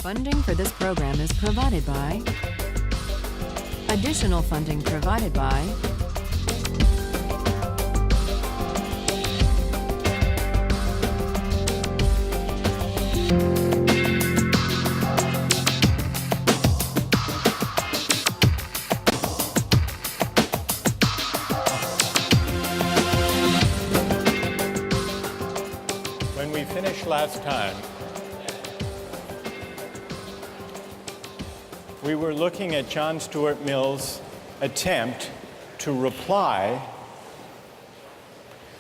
Funding for this program is provided by. Additional funding provided by. When we finished last time, we were looking at John Stuart Mill's attempt to reply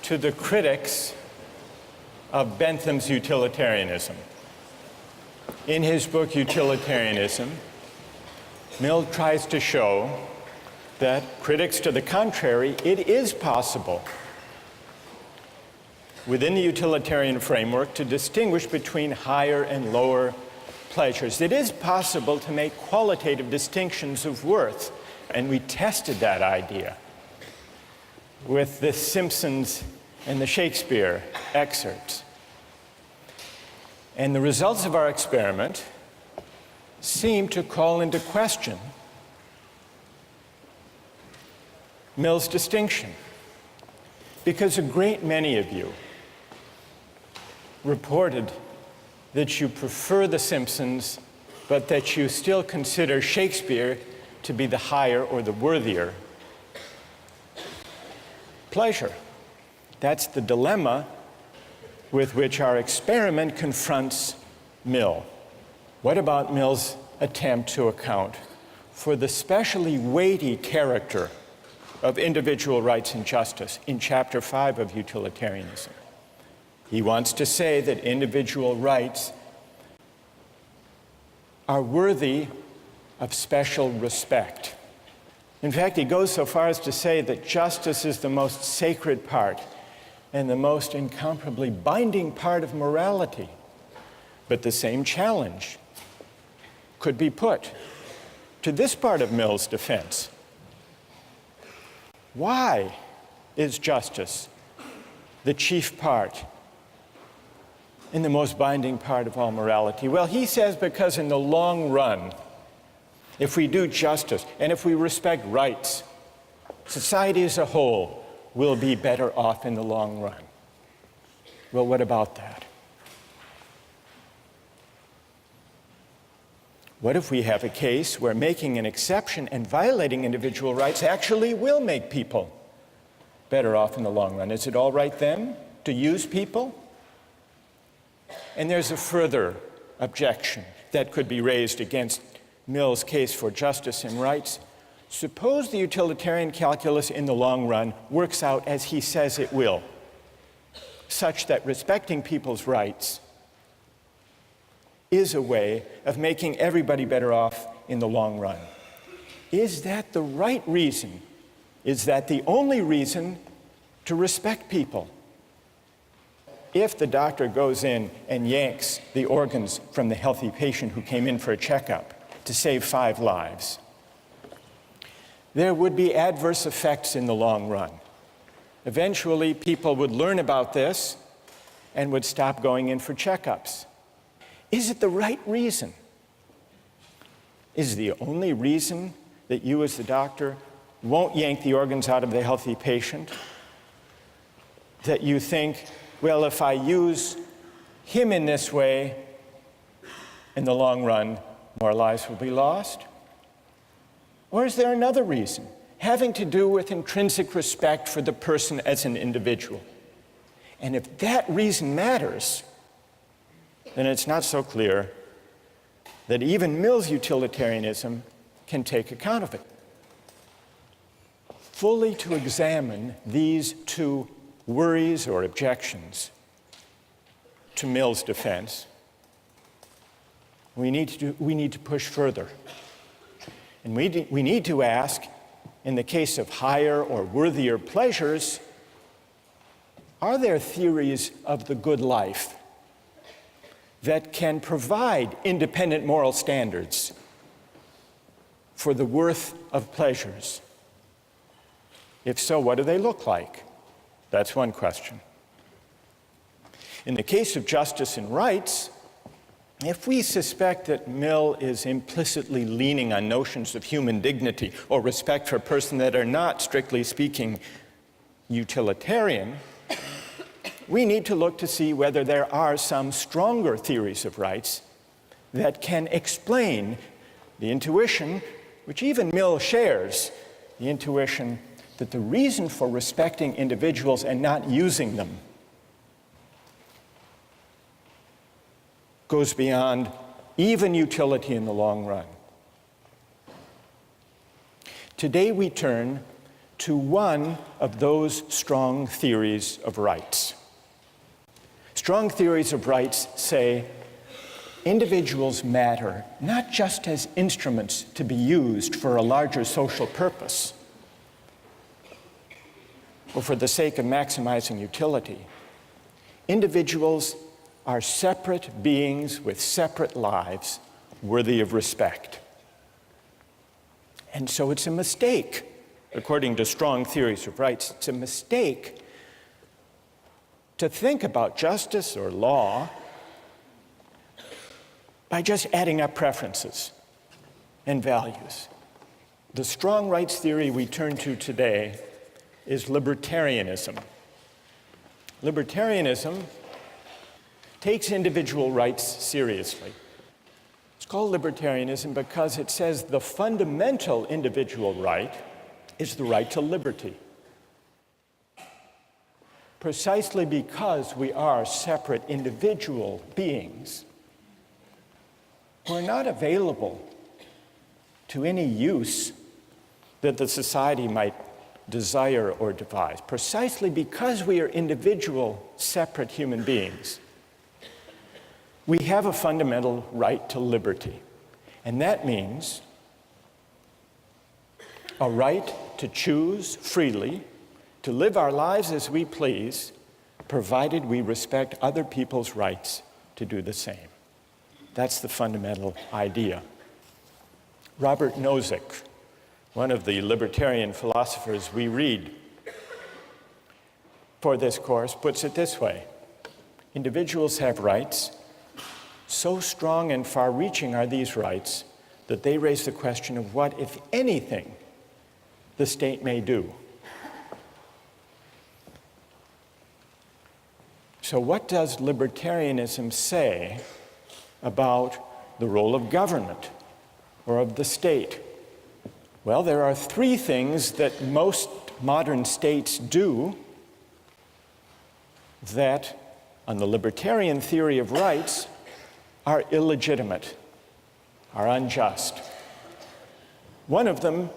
to the critics of Bentham's utilitarianism. In his book, Utilitarianism, Mill tries to show that critics to the contrary, it is possible within the utilitarian framework to distinguish between higher and lower pleasures. It is possible to make qualitative distinctions of worth, and we tested that idea with the Simpsons and the Shakespeare excerpts. And the results of our experiment seem to call into question Mill's distinction, because a great many of you reported that you prefer the Simpsons, but that you still consider Shakespeare to be the higher or the worthier pleasure. That's the dilemma with which our experiment confronts Mill. What about Mill's attempt to account for the specially weighty character of individual rights and justice in Chapter 5 of Utilitarianism? He wants to say that individual rights are worthy of special respect. In fact, he goes so far as to say that justice is the most sacred part and the most incomparably binding part of morality. But the same challenge could be put to this part of Mill's defense. Why is justice the chief part and the most binding part of all morality? Well, he says because in the long run, if we do justice and if we respect rights, society as a whole will be better off in the long run. Well, what about that? What if we have a case where making an exception and violating individual rights actually will make people better off in the long run? Is it all right then to use people? And there's a further objection that could be raised against Mill's case for justice and rights. Suppose the utilitarian calculus in the long run works out as he says it will, such that respecting people's rights is a way of making everybody better off in the long run. Is that the right reason? Is that the only reason to respect people? If the doctor goes in and yanks the organs from the healthy patient who came in for a checkup to save 5 lives, there would be adverse effects in the long run. Eventually, people would learn about this and would stop going in for checkups. Is it the right reason? Is the only reason that you as the doctor won't yank the organs out of the healthy patient that you think, well, if I use him in this way, in the long run, more lives will be lost? Or is there another reason, having to do with intrinsic respect for the person as an individual? And if that reason matters, then it's not so clear that even Mill's utilitarianism can take account of it. Fully to examine these two worries or objections to Mill's defense, we need to push further. And we need to ask, in the case of higher or worthier pleasures, are there theories of the good life that can provide independent moral standards for the worth of pleasures? If so, what do they look like? That's one question. In the case of justice and rights, If we suspect that Mill is implicitly leaning on notions of human dignity or respect for a person that are not, strictly speaking, utilitarian, we need to look to see whether there are some stronger theories of rights that can explain the intuition, which even Mill shares, the intuition that the reason for respecting individuals and not using them goes beyond even utility in the long run. Today we turn to one of those strong theories of rights. Strong theories of rights say individuals matter not just as instruments to be used for a larger social purpose or for the sake of maximizing utility. Individuals are separate beings with separate lives worthy of respect. And so it's a mistake, according to strong theories of rights, it's a mistake to think about justice or law by just adding up preferences and values. The strong rights theory we turn to today is libertarianism. Libertarianism takes individual rights seriously. It's called libertarianism because it says the fundamental individual right is the right to liberty. Precisely because we are separate individual beings, we're not available to any use that the society might desire or devise. Precisely because we are individual, separate human beings, we have a fundamental right to liberty. And that means a right to choose freely, to live our lives as we please, provided we respect other people's rights to do the same. That's the fundamental idea. Robert Nozick, one of the libertarian philosophers we read for this course, puts it this way: individuals have rights. So strong and far-reaching are these rights that they raise the question of what, if anything, the state may do. So what does libertarianism say about the role of government or of the state? Well, there are three things that most modern states do that, on the libertarian theory of rights, are illegitimate, are unjust. One of them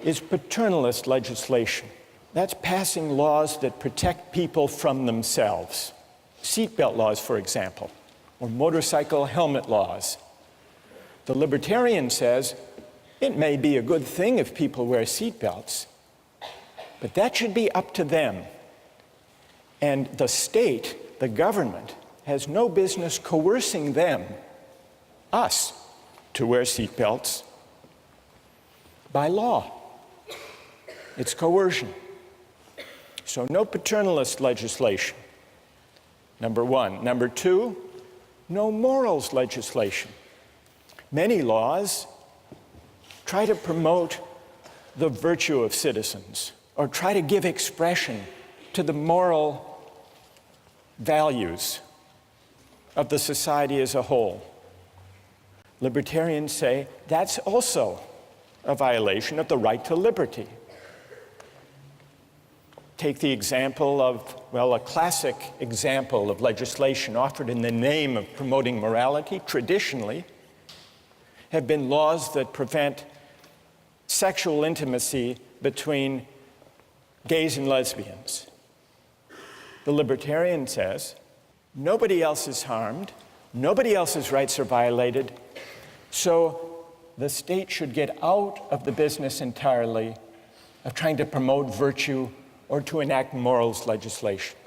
is paternalist legislation. That's passing laws that protect people from themselves. Seatbelt laws, for example, or motorcycle helmet laws. The libertarian says it may be a good thing if people wear seatbelts, but that should be up to them. And the state, the government, has no business coercing them, us, to wear seatbelts by law. It's coercion. So no paternalist legislation, number one. Number two, no morals legislation. Many laws try to promote the virtue of citizens or try to give expression to the moral values of the society as a whole. Libertarians say that's also a violation of the right to liberty. Take the example of, well, a classic example of legislation offered in the name of promoting morality, traditionally, have been laws that prevent sexual intimacy between gays and lesbians. The libertarian says, nobody else is harmed, nobody else's rights are violated, so the state should get out of the business entirely of trying to promote virtue or to enact morals legislation.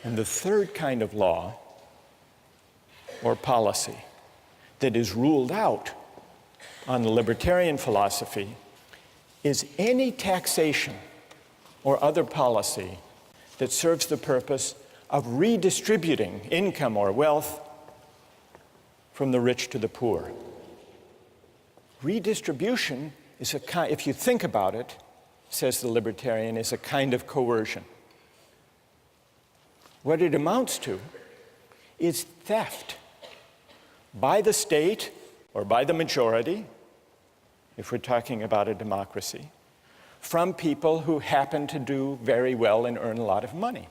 And the third kind of law or policy that is ruled out on the libertarian philosophy is any taxation or other policy that serves the purpose of redistributing income or wealth from the rich to the poor. Redistribution is a kind, if you think about it, says the libertarian, is a kind of coercion. What it amounts to is theft by the state or by the majority, if we're talking about a democracy, from people who happen to do very well and earn a lot of money.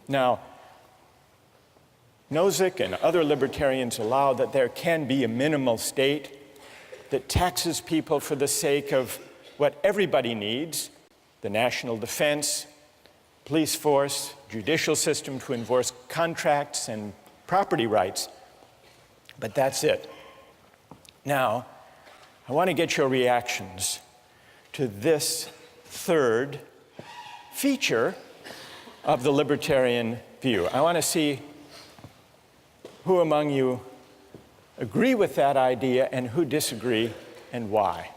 Now, Nozick and other libertarians allow that there can be a minimal state that taxes people for the sake of what everybody needs, the national defense, police force, judicial system to enforce contracts and property rights, but that's it. Now, I want to get your reactions to this third feature of the libertarian view. I want to see who among you agree with that idea and who disagree and why.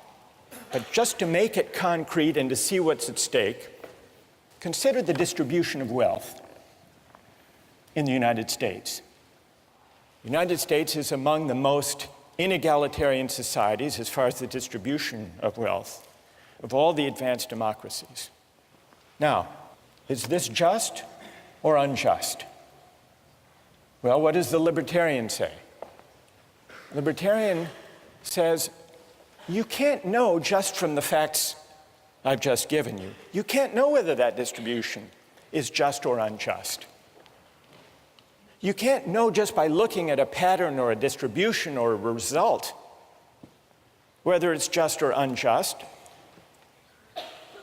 But just to make it concrete and to see what's at stake, consider the distribution of wealth in the United States. The United States is among the most inegalitarian societies as far as the distribution of wealth of all the advanced democracies. Now, is this just or unjust? Well, what does the libertarian say? The libertarian says, you can't know just from the facts I've just given you. You can't know whether that distribution is just or unjust. You can't know just by looking at a pattern or a distribution or a result whether it's just or unjust.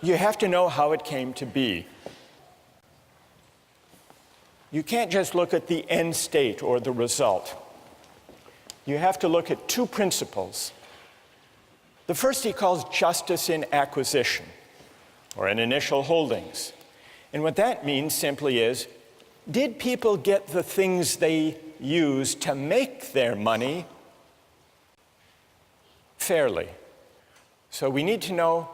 You have to know how it came to be. You can't just look at the end state or the result. You have to look at two principles. The first he calls justice in acquisition, or in initial holdings. And what that means simply is, did people get the things they used to make their money fairly? So we need to know,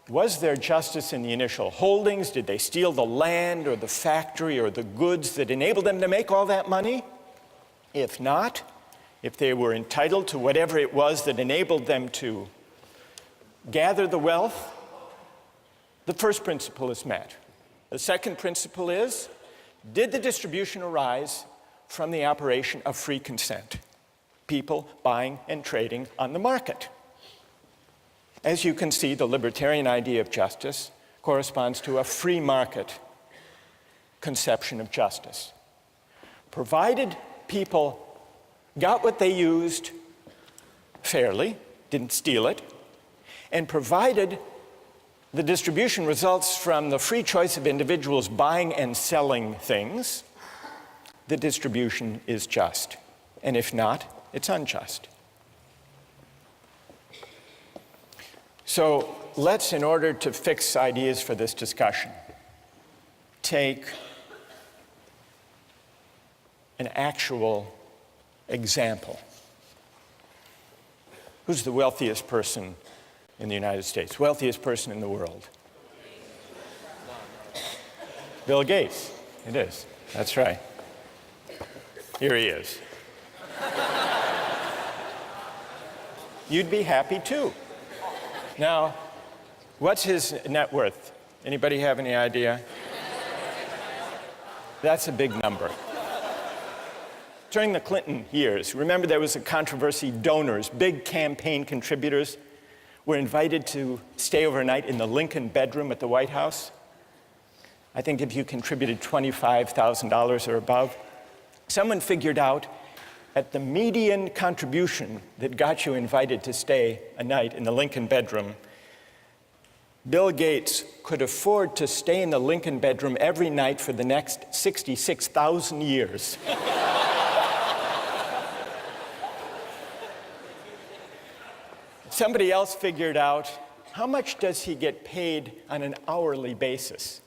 was there justice in the initial holdings? Did they steal the land or the factory or the goods that enabled them to make all that money? If not, if they were entitled to whatever it was that enabled them to gather the wealth, the first principle is met. The second principle is, did the distribution arise from the operation of free consent? People buying and trading on the market. As you can see, the libertarian idea of justice corresponds to a free market conception of justice. Provided people got what they used fairly, didn't steal it, and provided the distribution results from the free choice of individuals buying and selling things, the distribution is just. And if not, it's unjust. So let's, in order to fix ideas for this discussion, take an actual example. Who's the wealthiest person in the United States? Wealthiest person in the world? Bill Gates. It is. That's right. Here he is. You'd be happy too. Now, what's his net worth? Anybody have any idea? That's a big number. During the Clinton years, remember there was a controversy. Donors, big campaign contributors, were invited to stay overnight in the Lincoln bedroom at the White House. I think if you contributed $25,000 or above, someone figured out at the median contribution that got you invited to stay a night in the Lincoln bedroom, Bill Gates could afford to stay in the Lincoln bedroom every night for the next 66,000 years. Somebody else figured out, how much does he get paid on an hourly basis?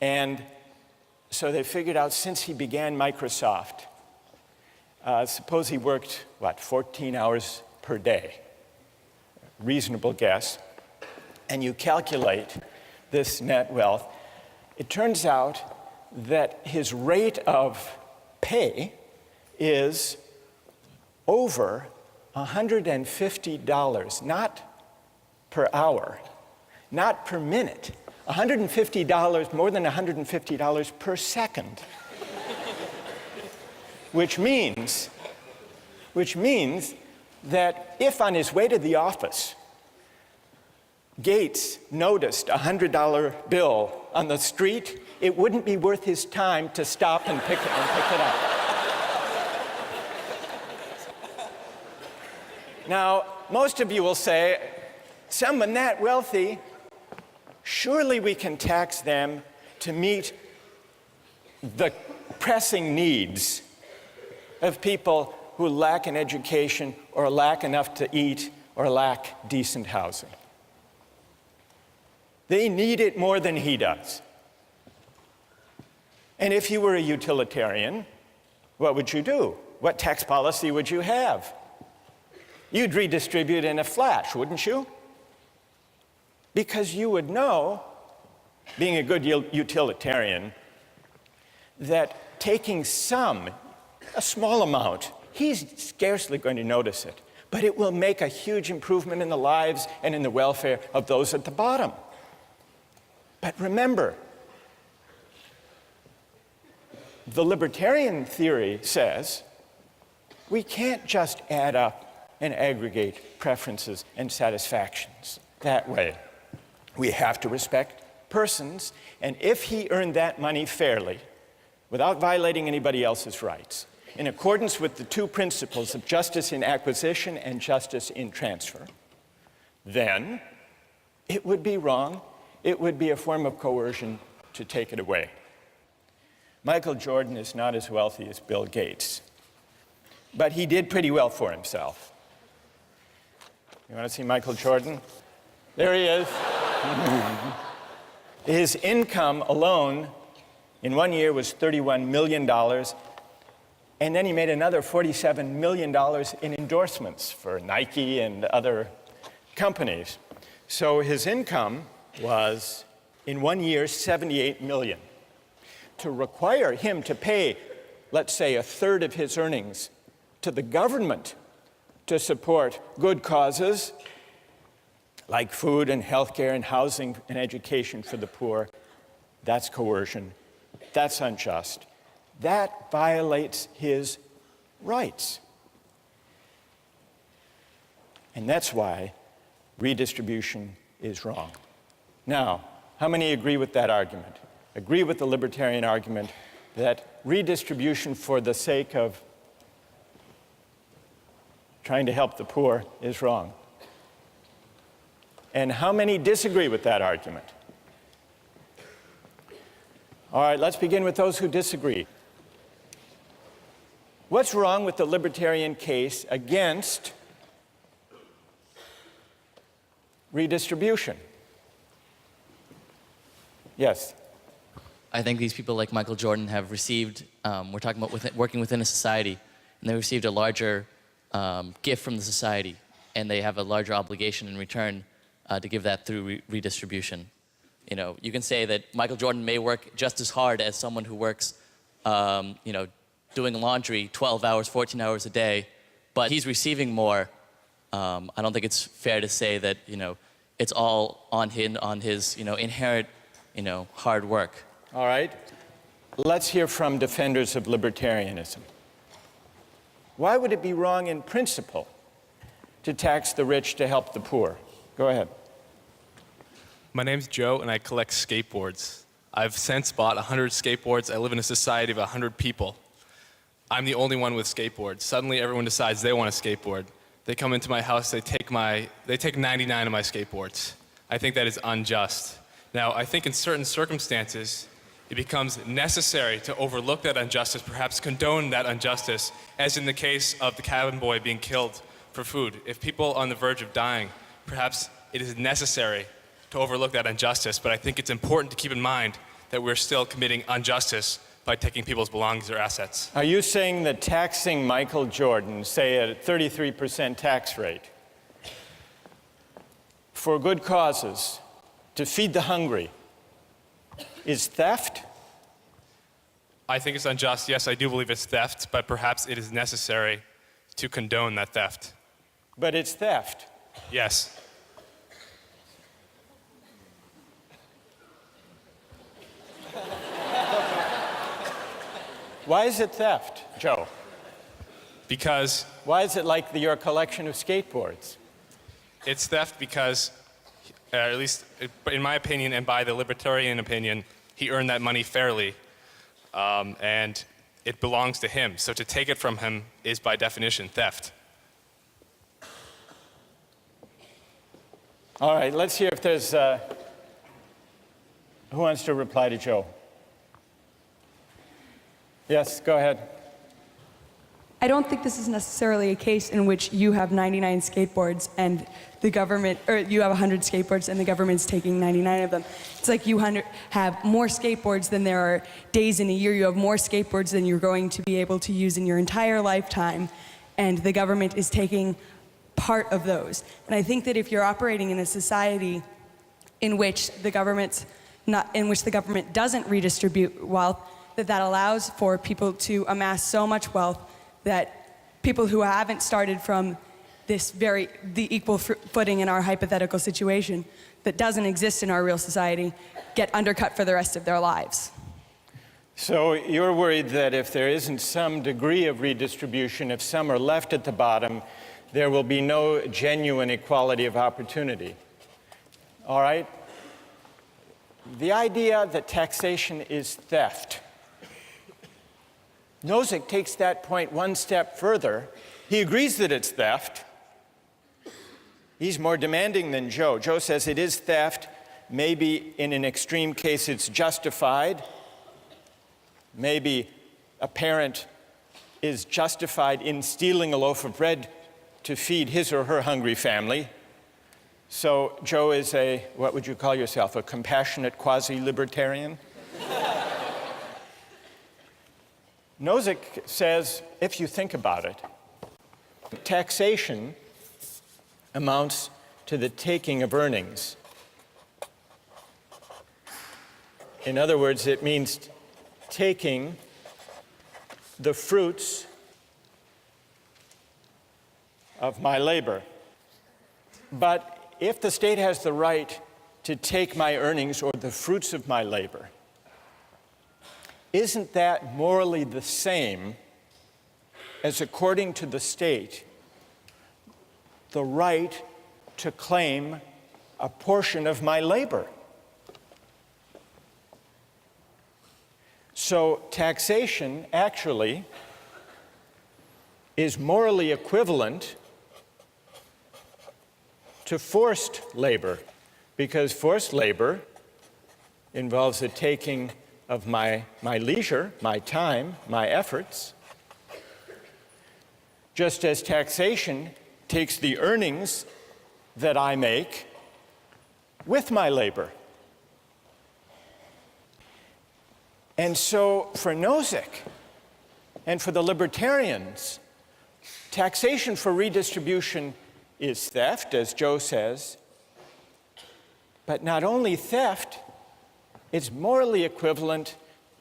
And so they figured out, since he began Microsoft, suppose he worked, 14 hours per day? Reasonable guess. And you calculate this net wealth, It turns out that his rate of pay is over $150, not per hour, not per minute, $150, more than $150 per second. Which means that if on his way to the office, Gates noticed a $100 bill on the street, it wouldn't be worth his time to stop and pick it up. Now, most of you will say, someone that wealthy, surely we can tax them to meet the pressing needs of people who lack an education or lack enough to eat or lack decent housing. They need it more than he does. And if you were a utilitarian, what would you do? What tax policy would you have? You'd redistribute in a flash, wouldn't you? Because you would know, being a good utilitarian, that taking a small amount, he's scarcely going to notice it, but it will make a huge improvement in the lives and in the welfare of those at the bottom. But remember, the libertarian theory says we can't just add up and aggregate preferences and satisfactions that way. We have to respect persons, and if he earned that money fairly, without violating anybody else's rights, in accordance with the two principles of justice in acquisition and justice in transfer, then it would be wrong, it would be a form of coercion to take it away. Michael Jordan is not as wealthy as Bill Gates, but he did pretty well for himself. You want to see Michael Jordan? There he is. His income alone in 1 year was $31 million, and then he made another $47 million in endorsements for Nike and other companies. So his income was, in 1 year, $78 million. To require him to pay, let's say, a third of his earnings to the government to support good causes like food and healthcare and housing and education for the poor, that's coercion. That's unjust. That violates his rights. And that's why redistribution is wrong. Now, how many agree with that argument? Agree with the libertarian argument that redistribution for the sake of trying to help the poor is wrong? And how many disagree with that argument? All right, let's begin with those who disagree. What's wrong with the libertarian case against redistribution? Yes. I think these people like Michael Jordan have received, we're talking about working within a society, and they received a larger gift from the society, and they have a larger obligation in return to give that through redistribution. You know, you can say that Michael Jordan may work just as hard as someone who works, you know, doing laundry 12 hours, 14 hours a day, but he's receiving more. I don't think it's fair to say that, you know, it's all on his, you know, inherent, you know, hard work. All right. Let's hear from defenders of libertarianism. Why would it be wrong in principle to tax the rich to help the poor? Go ahead. My name's Joe, and I collect skateboards. I've since bought 100 skateboards. I live in a society of 100 people. I'm the only one with skateboards. Suddenly, everyone decides they want a skateboard. They come into my house, they take 99 of my skateboards. I think that is unjust. Now, I think in certain circumstances, it becomes necessary to overlook that injustice, perhaps condone that injustice, as in the case of the cabin boy being killed for food. If people are on the verge of dying, perhaps it is necessary to overlook that injustice, but I think it's important to keep in mind that we're still committing injustice by taking people's belongings or assets. Are you saying that taxing Michael Jordan, say at a 33% tax rate, for good causes, to feed the hungry, is theft? I think it's unjust. Yes, I do believe it's theft, but perhaps it is necessary to condone that theft. But it's theft. Yes. Why is it theft, Joe? Because Why is it like your collection of skateboards? it's theft because, at least in my opinion and by the libertarian opinion, he earned that money fairly, and it belongs to him. So to take it from him is by definition theft. All right, let's hear if there's... who wants to reply to Joe? Yes, go ahead. I don't think this is necessarily a case in which you have 99 skateboards and the government, or you have 100 skateboards and the government's taking 99 of them. It's like you have more skateboards than there are days in a year. You have more skateboards than you're going to be able to use in your entire lifetime, and the government is taking part of those. And I think that if you're operating in a society in which the government doesn't redistribute wealth, that allows for people to amass so much wealth that people who haven't started from the equal footing in our hypothetical situation that doesn't exist in our real society get undercut for the rest of their lives. So you're worried that if there isn't some degree of redistribution, if some are left at the bottom, there will be no genuine equality of opportunity. All right? The idea that taxation is theft. Nozick takes that point one step further. He agrees that it's theft. He's more demanding than Joe. Joe says it is theft. Maybe in an extreme case it's justified. Maybe a parent is justified in stealing a loaf of bread to feed his or her hungry family. So Joe is what would you call yourself, a compassionate quasi-libertarian? Nozick says, if you think about it, taxation amounts to the taking of earnings. In other words, it means taking the fruits of my labor. But if the state has the right to take my earnings or the fruits of my labor, isn't that morally the same as, according to the state, the right to claim a portion of my labor? So taxation actually is morally equivalent to forced labor, because forced labor involves the taking of my leisure, my time, my efforts, just as taxation takes the earnings that I make with my labor. And so for Nozick and for the libertarians, taxation for redistribution is theft, as Joe says, but not only theft, it's morally equivalent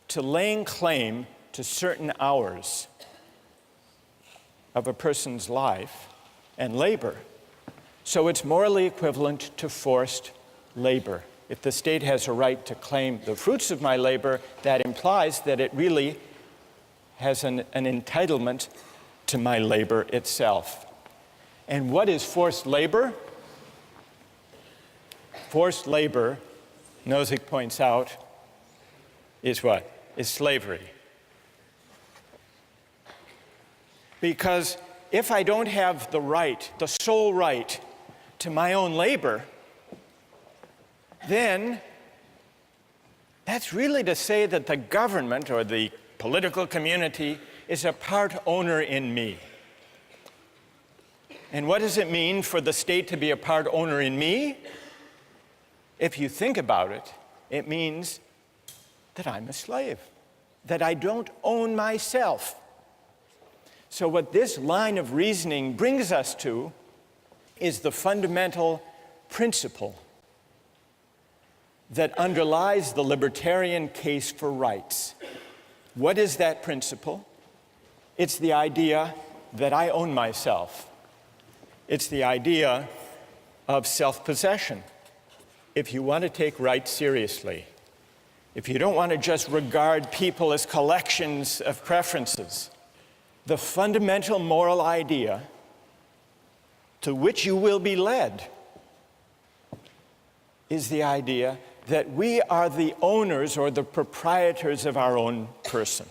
to laying claim to certain hours of a person's life and labor. So it's morally equivalent to forced labor. If the state has a right to claim the fruits of my labor, that implies that it really has an entitlement to my labor itself. And what is forced labor? Forced labor, Nozick points out, is what? Is slavery. Because if I don't have the right, the sole right to my own labor, then that's really to say that the government or the political community is a part owner in me. And what does it mean for the state to be a part owner in me? If you think about it, it means that I'm a slave, that I don't own myself. So what this line of reasoning brings us to is the fundamental principle that underlies the libertarian case for rights. What is that principle? It's the idea that I own myself. It's the idea of self-possession. If you want to take rights seriously, if you don't want to just regard people as collections of preferences, the fundamental moral idea to which you will be led is the idea that we are the owners or the proprietors of our own person.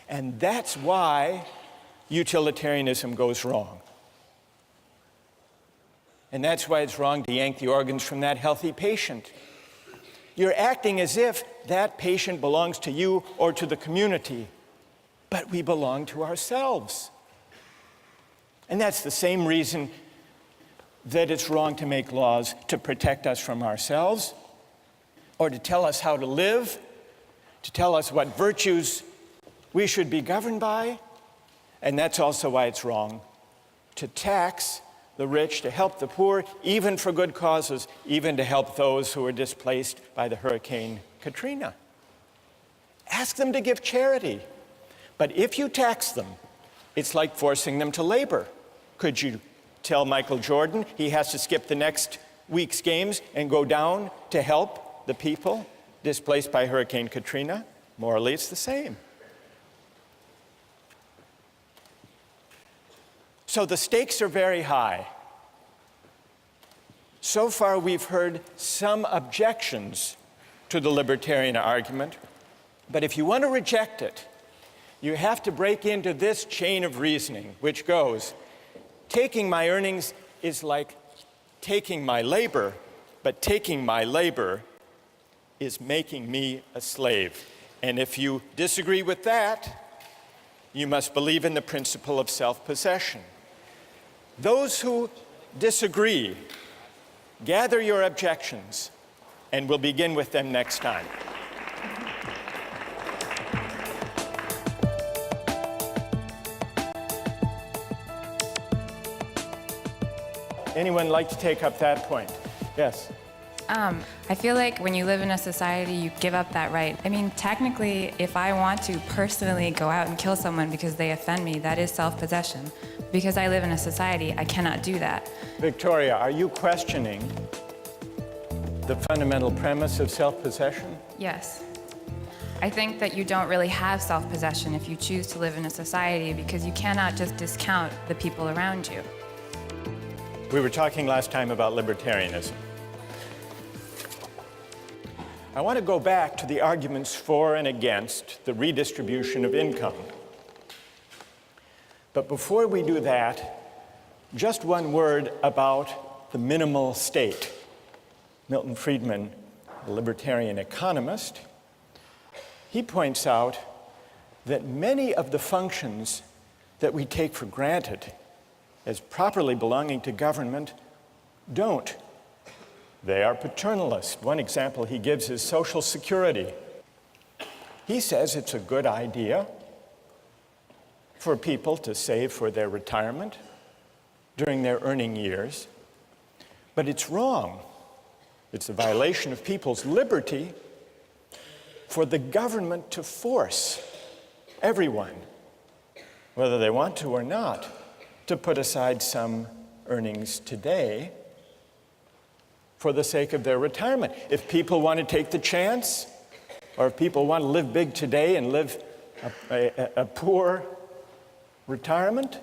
And that's why utilitarianism goes wrong. And that's why it's wrong to yank the organs from that healthy patient. You're acting as if that patient belongs to you or to the community, but we belong to ourselves. And that's the same reason that it's wrong to make laws to protect us from ourselves, or to tell us how to live, to tell us what virtues we should be governed by. And that's also why it's wrong to tax the rich, to help the poor, even for good causes, even to help those who were displaced by the Hurricane Katrina. Ask them to give charity. But if you tax them, it's like forcing them to labor. Could you tell Michael Jordan he has to skip the next week's games and go down to help the people displaced by Hurricane Katrina? Morally, it's the same. So the stakes are very high. So far, we've heard some objections to the libertarian argument, but if you want to reject it, you have to break into this chain of reasoning, which goes, taking my earnings is like taking my labor, but taking my labor is making me a slave. And if you disagree with that, you must believe in the principle of self-possession. Those who disagree, gather your objections, and we'll begin with them next time. Anyone like to take up that point? Yes. I feel like when you live in a society, you give up that right. I mean, technically, if I want to personally go out and kill someone because they offend me, that is self-possession. Because I live in a society, I cannot do that. Victoria, are you questioning the fundamental premise of self-possession? Yes. I think that you don't really have self-possession if you choose to live in a society because you cannot just discount the people around you. We were talking last time about libertarianism. I want to go back to the arguments for and against the redistribution of income. But before we do that, just one word about the minimal state. Milton Friedman, a libertarian economist, he points out that many of the functions that we take for granted as properly belonging to government don't. They are paternalist. One example he gives is Social Security. He says it's a good idea for people to save for their retirement during their earning years, but it's wrong. It's a violation of people's liberty for the government to force everyone, whether they want to or not, to put aside some earnings today for the sake of their retirement. If people want to take the chance, or if people want to live big today and live a poor retirement,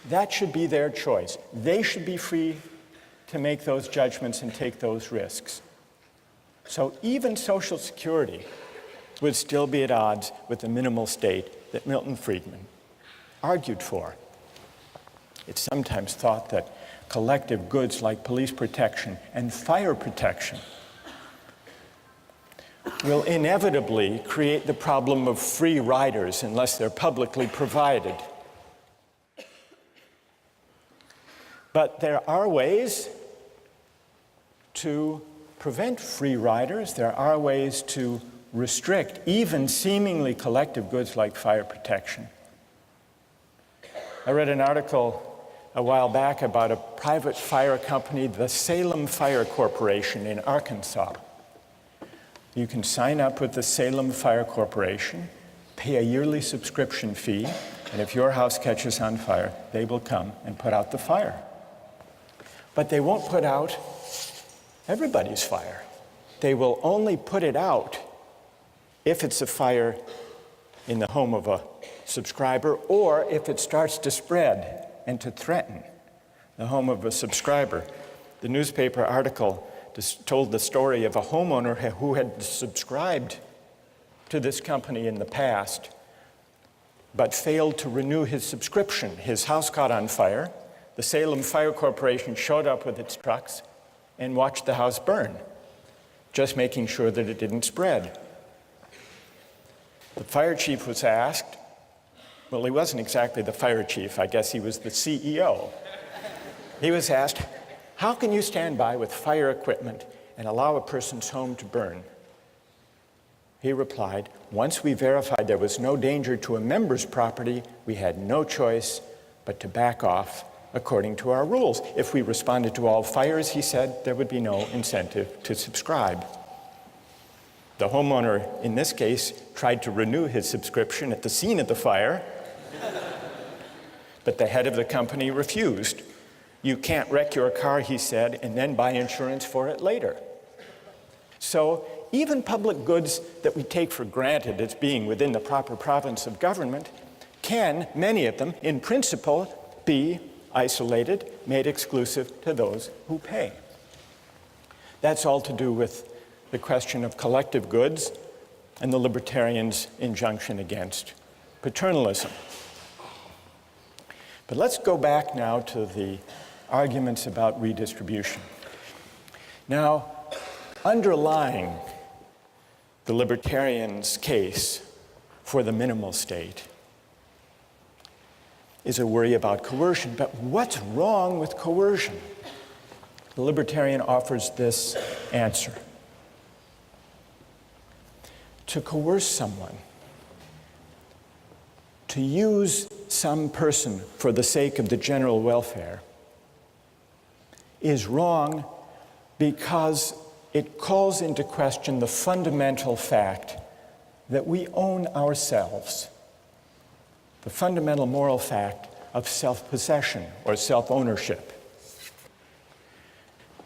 that should be their choice. They should be free to make those judgments and take those risks. So even Social Security would still be at odds with the minimal state that Milton Friedman argued for. It's sometimes thought that collective goods like police protection and fire protection will inevitably create the problem of free riders unless they're publicly provided. But there are ways to prevent free riders. There are ways to restrict even seemingly collective goods like fire protection. I read an article a while back about a private fire company, the Salem Fire Corporation in Arkansas. You can sign up with the Salem Fire Corporation, pay a yearly subscription fee, and if your house catches on fire, they will come and put out the fire. But they won't put out everybody's fire. They will only put it out if it's a fire in the home of a subscriber, or if it starts to spread and to threaten the home of a subscriber. The newspaper article told the story of a homeowner who had subscribed to this company in the past, but failed to renew his subscription. His house caught on fire. The Salem Fire Corporation showed up with its trucks and watched the house burn, just making sure that it didn't spread. The fire chief was asked, well, he wasn't exactly the fire chief, I guess he was the CEO. He was asked, how can you stand by with fire equipment and allow a person's home to burn? He replied, once we verified there was no danger to a member's property, we had no choice but to back off according to our rules. If we responded to all fires, he said, there would be no incentive to subscribe. The homeowner, in this case, tried to renew his subscription at the scene of the fire, but the head of the company refused. You can't wreck your car, he said, and then buy insurance for it later. So even public goods that we take for granted as being within the proper province of government can, many of them, in principle, be isolated, made exclusive to those who pay. That's all to do with the question of collective goods and the libertarians' injunction against paternalism. But let's go back now to the arguments about redistribution. Now, underlying the libertarians' case for the minimal state is a worry about coercion. But what's wrong with coercion? The libertarian offers this answer. To coerce someone, to use some person for the sake of the general welfare, is wrong because it calls into question the fundamental fact that we own ourselves, the fundamental moral fact of self-possession or self-ownership.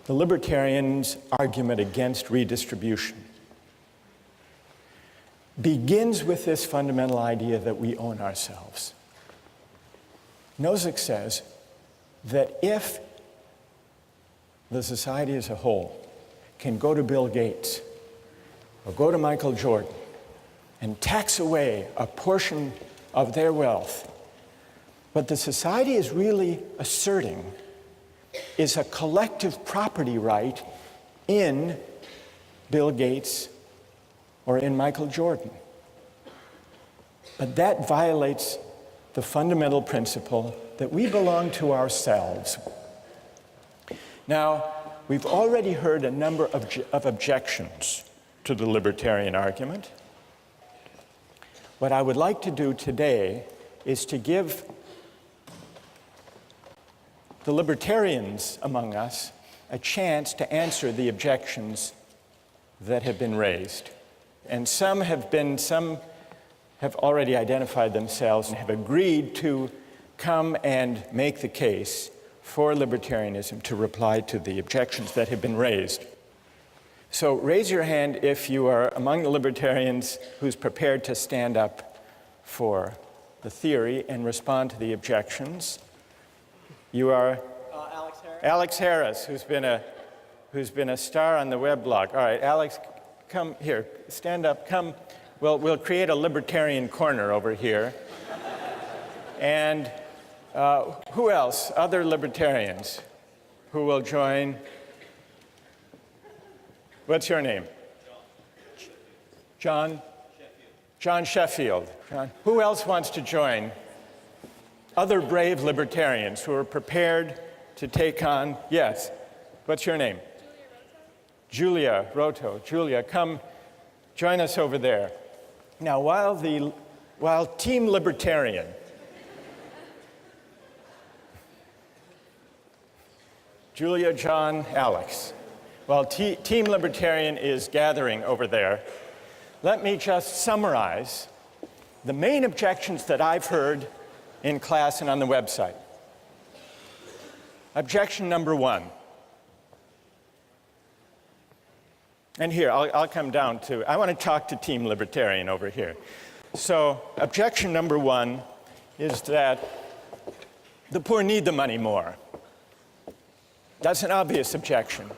The libertarians' argument against redistribution begins with this fundamental idea that we own ourselves. Nozick says that if the society as a whole can go to Bill Gates or go to Michael Jordan and tax away a portion of their wealth, what the society is really asserting is a collective property right in Bill Gates or in Michael Jordan. But that violates the fundamental principle that we belong to ourselves. Now, we've already heard a number of objections to the libertarian argument. What I would like to do today is to give the libertarians among us a chance to answer the objections that have been raised. And some have already identified themselves and have agreed to come and make the case for libertarianism to reply to the objections that have been raised. So raise your hand if you are among the libertarians who's prepared to stand up for the theory and respond to the objections. You are Alex Harris. Alex Harris, who's been a star on the weblog. All right, Alex, come here, stand up, come. We'll create a libertarian corner over here. And who else? Other libertarians who will join? What's your name? John? John Sheffield. John. Who else wants to join? Other brave libertarians who are prepared to take on, yes. What's your name? Julia Roto. Julia, come join us over there. Now, while Team Libertarian Julia, John, Alex. While Team Libertarian is gathering over there, let me just summarize the main objections that I've heard in class and on the website. Objection number one. And here, I'll come down to, I want to talk to Team Libertarian over here. So, objection number one is that the poor need the money more. That's an obvious objection.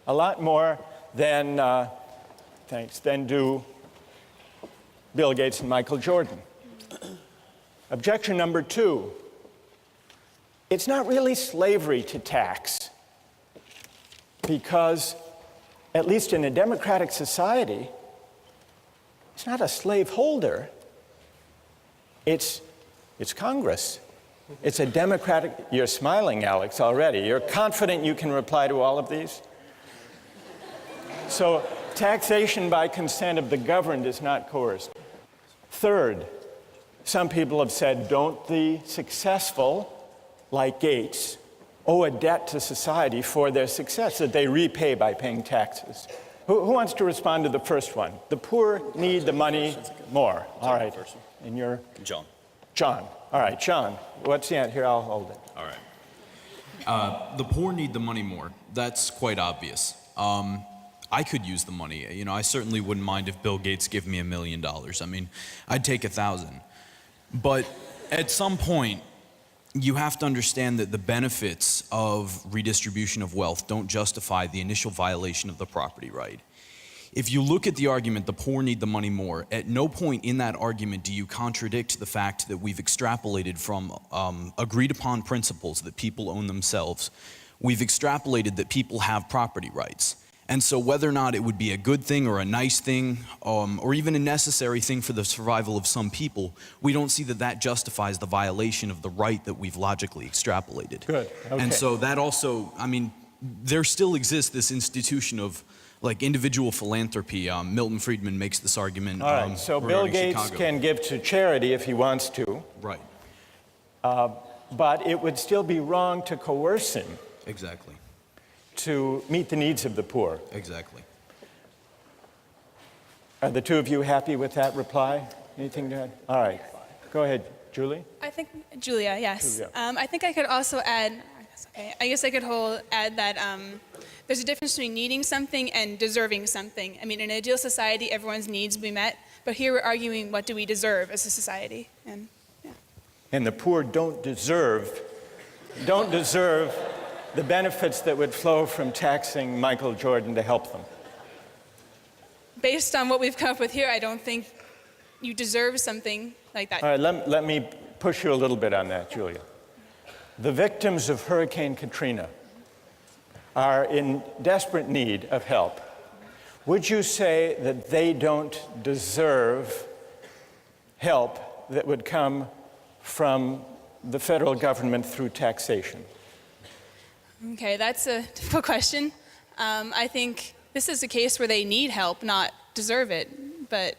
A lot more than do Bill Gates and Michael Jordan. Objection number two, it's not really slavery to tax, because at least in a democratic society, it's not a slaveholder, it's Congress. It's a democratic, you're smiling, Alex, already. You're confident you can reply to all of these? So, taxation by consent of the governed is not coerced. Third, some people have said, don't the successful, like Gates, owe a debt to society for their success that they repay by paying taxes? Who wants to respond to the first one? The poor need the money more. All right. And you're? John. John. All right, John. What's the answer? Here, I'll hold it. All right. The poor need the money more. That's quite obvious. I could use the money. You know, I certainly wouldn't mind if Bill Gates gave me $1 million. I mean, I'd take 1,000. But at some point, you have to understand that the benefits of redistribution of wealth don't justify the initial violation of the property right. If you look at the argument, the poor need the money more, at no point in that argument do you contradict the fact that we've extrapolated from agreed upon principles that people own themselves. We've extrapolated that people have property rights. And so whether or not it would be a good thing or a nice thing, or even a necessary thing for the survival of some people, we don't see that that justifies the violation of the right that we've logically extrapolated. Good, okay. And so that also, I mean, there still exists this institution of like individual philanthropy. Milton Friedman makes this argument. All right, so Bill Gates can give to charity if he wants to. Right. But it would still be wrong to coerce him. Exactly. To meet the needs of the poor. Exactly. Are the two of you happy with that reply? Anything to add? All right. Go ahead, Julie. I think, Julia, yes. Julia. I think I could also add, I guess I could add that there's a difference between needing something and deserving something. I mean, in an ideal society, everyone's needs will be met, but here we're arguing what do we deserve as a society. And, yeah. And the poor don't deserve the benefits that would flow from taxing Michael Jordan to help them. Based on what we've come up with here, I don't think you deserve something like that. All right, let me push you a little bit on that, Julia. The victims of Hurricane Katrina are in desperate need of help. Would you say that they don't deserve help that would come from the federal government through taxation? Okay, that's a difficult question. I think this is a case where they need help, not deserve it. But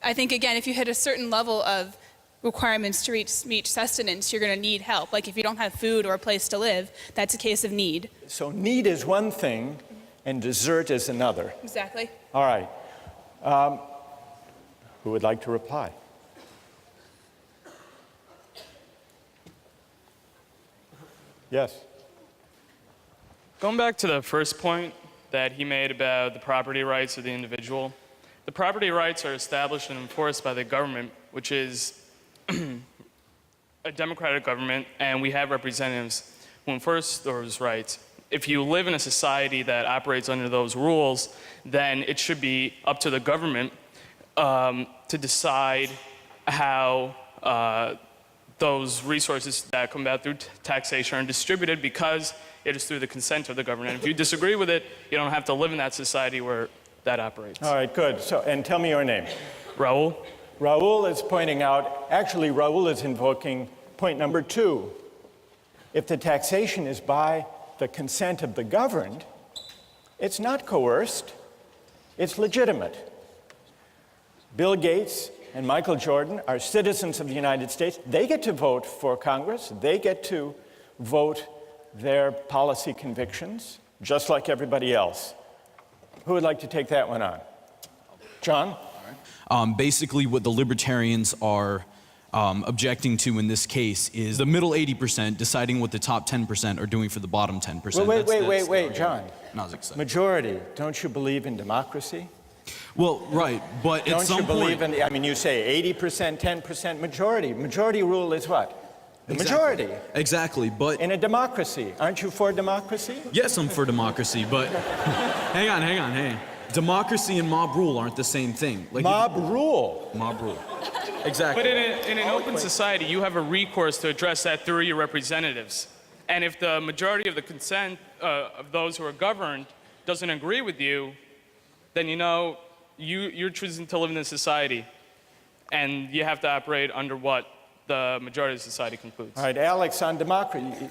I think, again, if you hit a certain level of requirements to reach sustenance, you're going to need help. Like if you don't have food or a place to live, that's a case of need. So need is one thing, and desert is another. Exactly. All right. Who would like to reply? Yes. Going back to the first point that he made about the property rights of the individual, the property rights are established and enforced by the government, which is a democratic government, and we have representatives who enforce those rights. If you live in a society that operates under those rules, then it should be up to the government to decide how those resources that come out through taxation are distributed, because it is through the consent of the government. And if you disagree with it, you don't have to live in that society where that operates. All right, good. So, and tell me your name. Raul? Raul is pointing out, actually Raul is invoking point number 2. If the taxation is by the consent of the governed, it's not coerced, it's legitimate. Bill Gates and Michael Jordan are citizens of the United States. They get to vote for Congress. They get to vote their policy convictions. just like everybody else. Who would like to take that one on? John? Basically, what the libertarians are objecting to in this case is the middle 80% deciding what the top 10% are doing for the bottom 10%. Wait, John. No, I was excited. Majority, don't you believe in democracy? Well, right, but at some Don't you believe point... in, I mean, you say 80%, 10% majority. Majority rule is what? The majority. Exactly, but... In a democracy. Aren't you for democracy? Yes, I'm for democracy, but... hang on. Democracy and mob rule aren't the same thing. Like Mob rule. Mob rule. Exactly. But in an open society, you have a recourse to address that through your representatives. And if the majority of the consent of those who are governed doesn't agree with you, then you're choosing to live in a society, and you have to operate under what the majority of society concludes. All right, Alex, on democracy.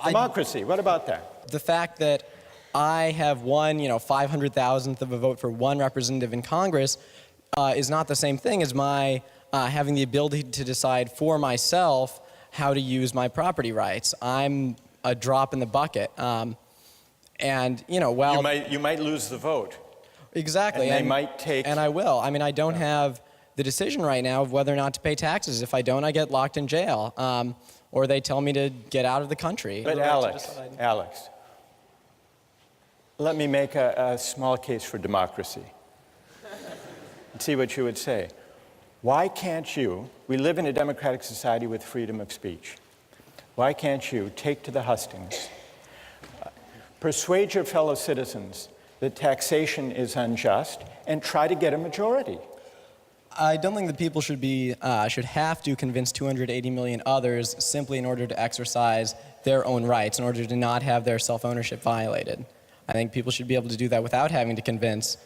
Democracy, what about that? The fact that I have won, 500,000th of a vote for one representative in Congress is not the same thing as my having the ability to decide for myself how to use my property rights. I'm a drop in the bucket. And, well... You might lose the vote. Exactly. And they might take... And I will. I mean, I don't have the decision right now of whether or not to pay taxes. If I don't, I get locked in jail. Or they tell me to get out of the country. But Alex, let me make a small case for democracy. And see what you would say. Why can't you, we live in a democratic society with freedom of speech. Why can't you take to the hustings, persuade your fellow citizens that taxation is unjust, and try to get a majority? I don't think that people should have to convince 280 million others simply in order to exercise their own rights, in order to not have their self-ownership violated. I think people should be able to do that without having to convince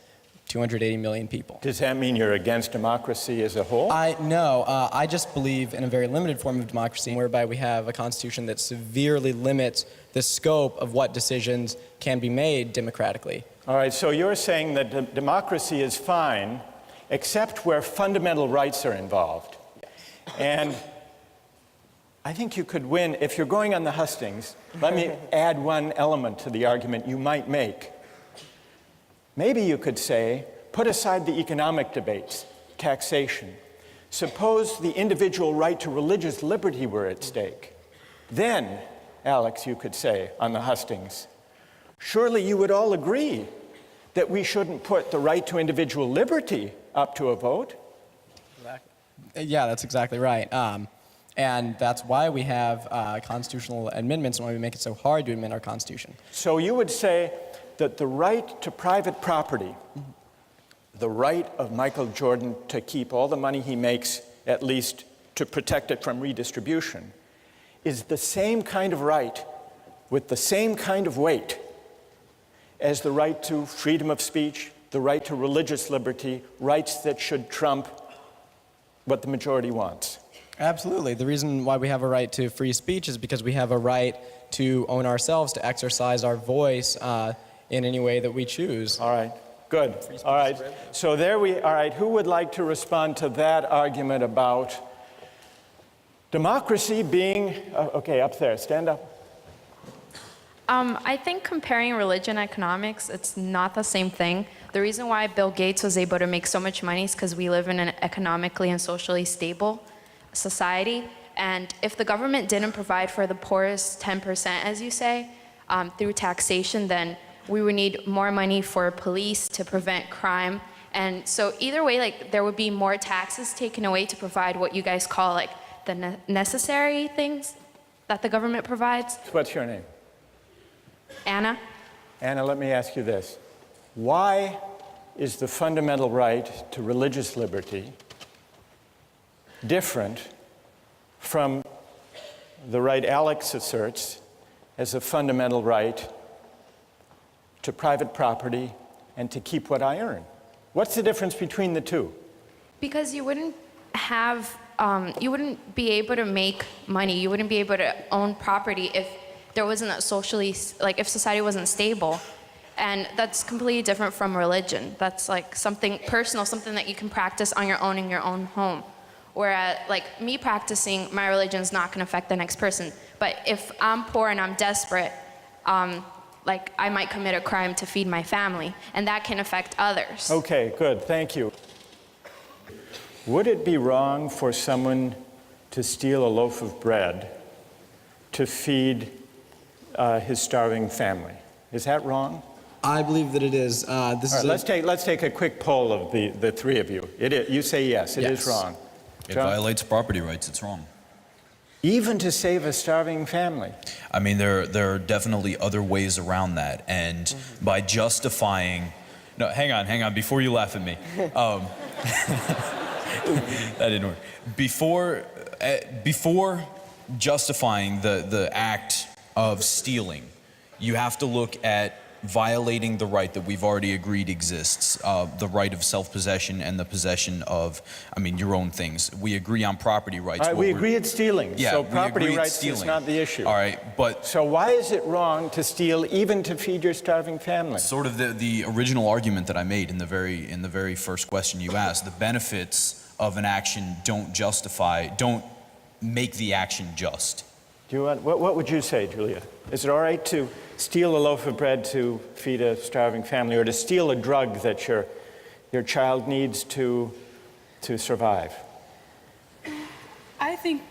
280 million people. Does that mean you're against democracy as a whole? No, I just believe in a very limited form of democracy whereby we have a constitution that severely limits the scope of what decisions can be made democratically. All right, so you're saying that democracy is fine except where fundamental rights are involved. And I think you could win, if you're going on the hustings, let me add one element to the argument you might make. Maybe you could say, put aside the economic debates, taxation. Suppose the individual right to religious liberty were at stake. Then, Alex, you could say on the hustings, surely you would all agree that we shouldn't put the right to individual liberty up to a vote. Yeah, that's exactly right. And that's why we have constitutional amendments and why we make it so hard to amend our Constitution. So you would say that the right to private property, the right of Michael Jordan to keep all the money he makes, at least to protect it from redistribution, is the same kind of right with the same kind of weight as the right to freedom of speech, the right to religious liberty, rights that should trump what the majority wants. Absolutely. The reason why we have a right to free speech is because we have a right to own ourselves, to exercise our voice in any way that we choose. All right, good. All right, so all right, who would like to respond to that argument about democracy being, okay, up there, stand up. I think comparing religion and economics, it's not the same thing. The reason why Bill Gates was able to make so much money is because we live in an economically and socially stable society. And if the government didn't provide for the poorest 10%, as you say, through taxation, then we would need more money for police to prevent crime. And so either way, there would be more taxes taken away to provide what you guys call the necessary things that the government provides. What's your name? Anna. Anna, let me ask you this. Why is the fundamental right to religious liberty different from the right Alex asserts as a fundamental right to private property and to keep what I earn? What's the difference between the two? Because you wouldn't you wouldn't be able to make money, you wouldn't be able to own property if there wasn't a socially, if society wasn't stable. And that's completely different from religion. That's something personal, something that you can practice on your own in your own home. Whereas, me practicing my religion is not going to affect the next person. But if I'm poor and I'm desperate, like I might commit a crime to feed my family, and that can affect others. Okay, good, thank you. Would it be wrong for someone to steal a loaf of bread to feed his starving family? Is that wrong? I believe that it is. All right, let's take a quick poll of the three of you. You say yes, it is wrong. It John? violates property rights. It's wrong. Even to save a starving family? I mean, there are definitely other ways around that, and by justifying, no, hang on, before you laugh at me, that didn't work. Before justifying the act of stealing, you have to look at violating the right that we've already agreed exists, the right of self-possession and the possession of, your own things. We agree on property rights. All right, we agree it's stealing, yeah, so we property agree it's rights stealing. is not the issue. All right, but... So why is it wrong to steal even to feed your starving family? Sort of the original argument that I made in the very first question you asked. The benefits of an action don't make the action just. What would you say, Julia? Is it all right to steal a loaf of bread to feed a starving family, or to steal a drug that your child needs to survive? I think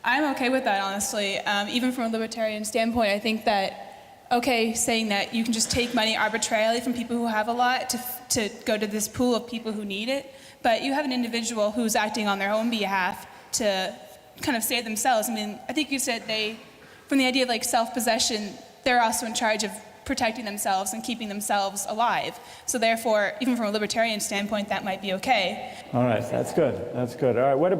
I'm okay with that, honestly. Even from a libertarian standpoint, I think that, okay, saying that you can just take money arbitrarily from people who have a lot to go to this pool of people who need it, but you have an individual who's acting on their own behalf to kind of save themselves. I think you said from the idea of like self-possession, they're also in charge of protecting themselves and keeping themselves alive. So therefore, even from a libertarian standpoint, that might be okay. All right, that's good. That's good. All right, what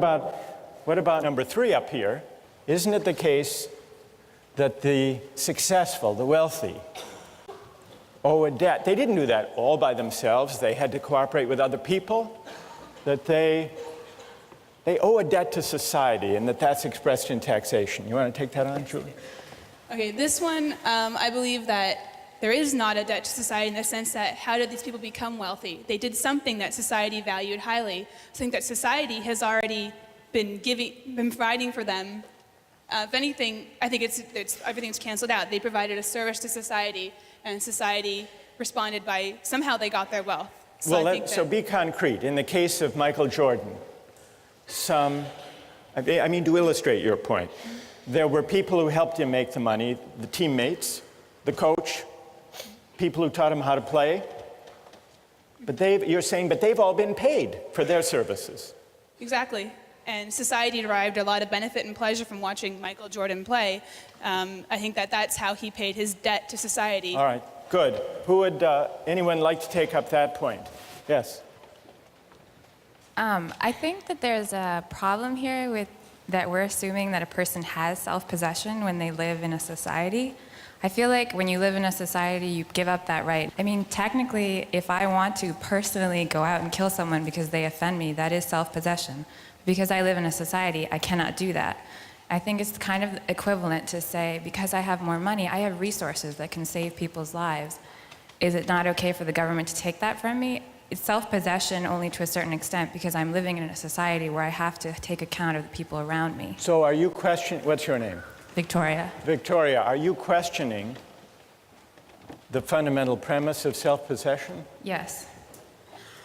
about number 3 up here? Isn't it the case that the successful, the wealthy, owe a debt? They didn't do that all by themselves. They had to cooperate with other people. That they owe a debt to society, and that's expressed in taxation. You want to take that on, Julie? Okay, this one, I believe that there is not a debt to society in the sense that how did these people become wealthy? They did something that society valued highly, something that society has already been providing for them. If anything, I think everything's canceled out. They provided a service to society, and society responded by somehow they got their wealth. So be concrete. In the case of Michael Jordan, to illustrate your point, there were people who helped him make the money, the teammates, the coach, people who taught him how to play. But you're saying they've all been paid for their services. Exactly. And society derived a lot of benefit and pleasure from watching Michael Jordan play. I think that's how he paid his debt to society. All right, good. Who would anyone like to take up that point? Yes. I think that there's a problem here with that we're assuming that a person has self-possession when they live in a society. I feel like when you live in a society, you give up that right. Technically, if I want to personally go out and kill someone because they offend me, that is self-possession. Because I live in a society, I cannot do that. I think it's kind of equivalent to say, because I have more money, I have resources that can save people's lives. Is it not okay for the government to take that from me? It's self-possession only to a certain extent because I'm living in a society where I have to take account of the people around me. So are you questioning, what's your name? Victoria. Victoria, are you questioning the fundamental premise of self-possession? Yes.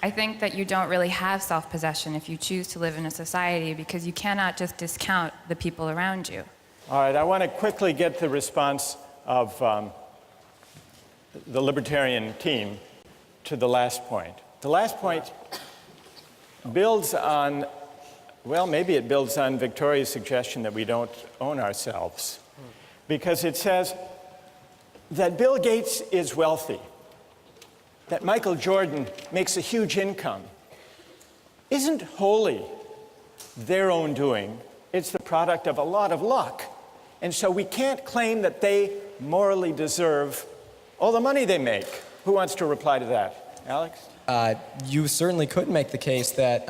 I think that you don't really have self-possession if you choose to live in a society because you cannot just discount the people around you. All right, I want to quickly get the response of the libertarian team to the last point. The last point builds on, maybe it builds on Victoria's suggestion that we don't own ourselves. Because it says that Bill Gates is wealthy, that Michael Jordan makes a huge income, isn't wholly their own doing. It's the product of a lot of luck. And so we can't claim that they morally deserve all the money they make. Who wants to reply to that? Alex? You certainly could make the case that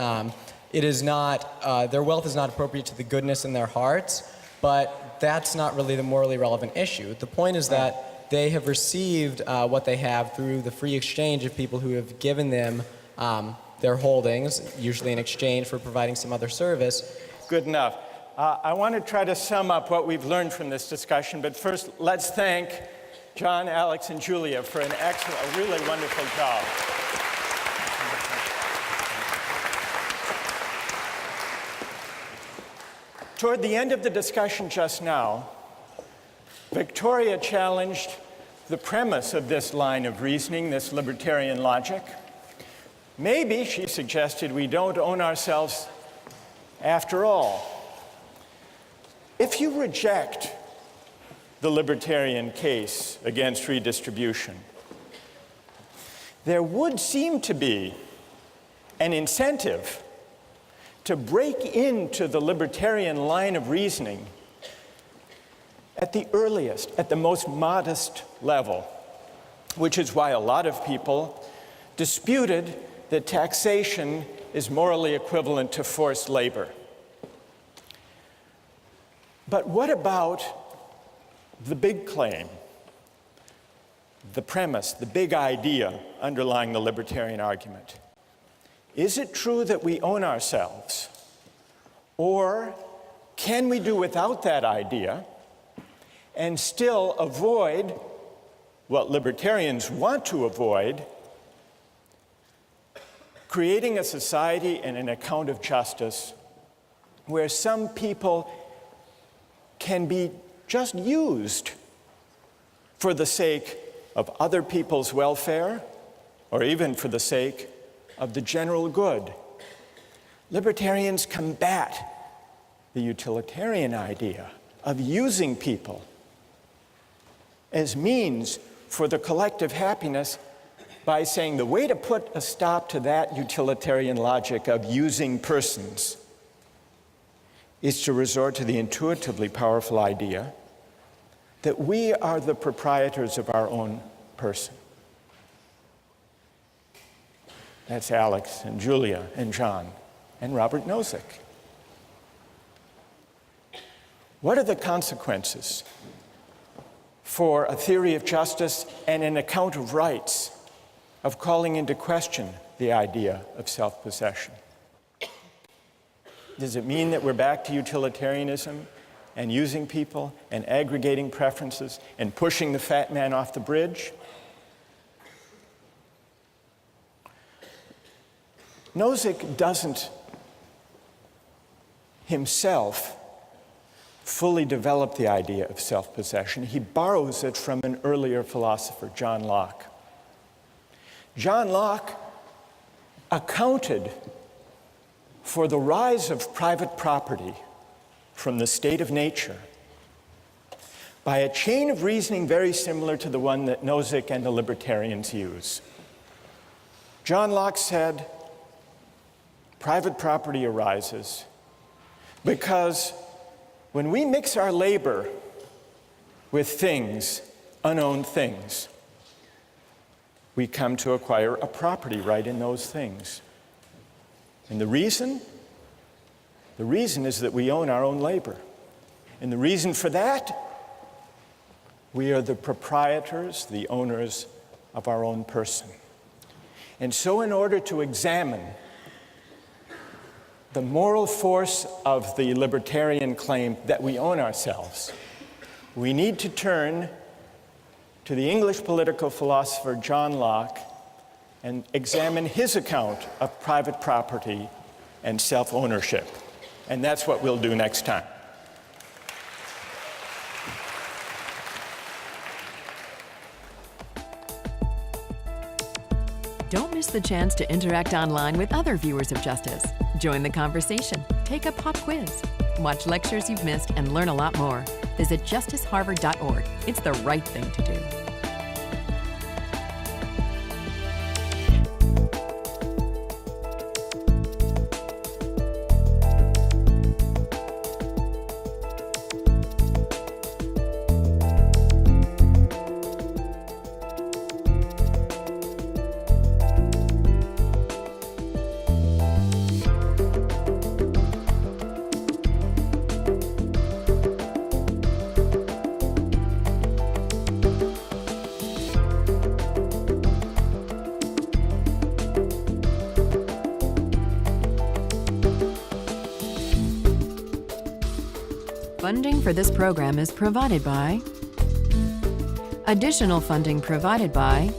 it is not, their wealth is not appropriate to the goodness in their hearts, but that's not really the morally relevant issue. The point is that they have received what they have through the free exchange of people who have given them their holdings, usually in exchange for providing some other service. Good enough. I want to try to sum up what we've learned from this discussion, but first let's thank John, Alex, and Julia for an excellent, a really wonderful job. Toward the end of the discussion just now, Victoria challenged the premise of this line of reasoning, this libertarian logic. Maybe, she suggested, we don't own ourselves after all. If you reject the libertarian case against redistribution, there would seem to be an incentive to break into the libertarian line of reasoning at the earliest, at the most modest level, which is why a lot of people disputed that taxation is morally equivalent to forced labor. But what about the big claim, the premise, the big idea underlying the libertarian argument? Is it true that we own ourselves? Or can we do without that idea and still avoid what libertarians want to avoid, creating a society and an account of justice where some people can be just used for the sake of other people's welfare or even for the sake of the general good? Libertarians combat the utilitarian idea of using people as means for the collective happiness by saying the way to put a stop to that utilitarian logic of using persons is to resort to the intuitively powerful idea that we are the proprietors of our own person. That's Alex and Julia and John and Robert Nozick. What are the consequences for a theory of justice and an account of rights of calling into question the idea of self-possession? Does it mean that we're back to utilitarianism and using people and aggregating preferences and pushing the fat man off the bridge? Nozick doesn't himself fully develop the idea of self-possession. He borrows it from an earlier philosopher, John Locke. John Locke accounted for the rise of private property from the state of nature by a chain of reasoning very similar to the one that Nozick and the libertarians use. John Locke said, private property arises because when we mix our labor with things, unowned things, we come to acquire a property right in those things. And the reason is that we own our own labor. And the reason for that, we are the proprietors, the owners of our own person. And so in order to examine the moral force of the libertarian claim that we own ourselves, we need to turn to the English political philosopher John Locke and examine his account of private property and self-ownership. And that's what we'll do next time. Don't miss the chance to interact online with other viewers of Justice. Join the conversation, take a pop quiz, watch lectures you've missed, and learn a lot more. Visit justiceharvard.org. It's the right thing to do. Funding for this program is provided by Additional funding provided by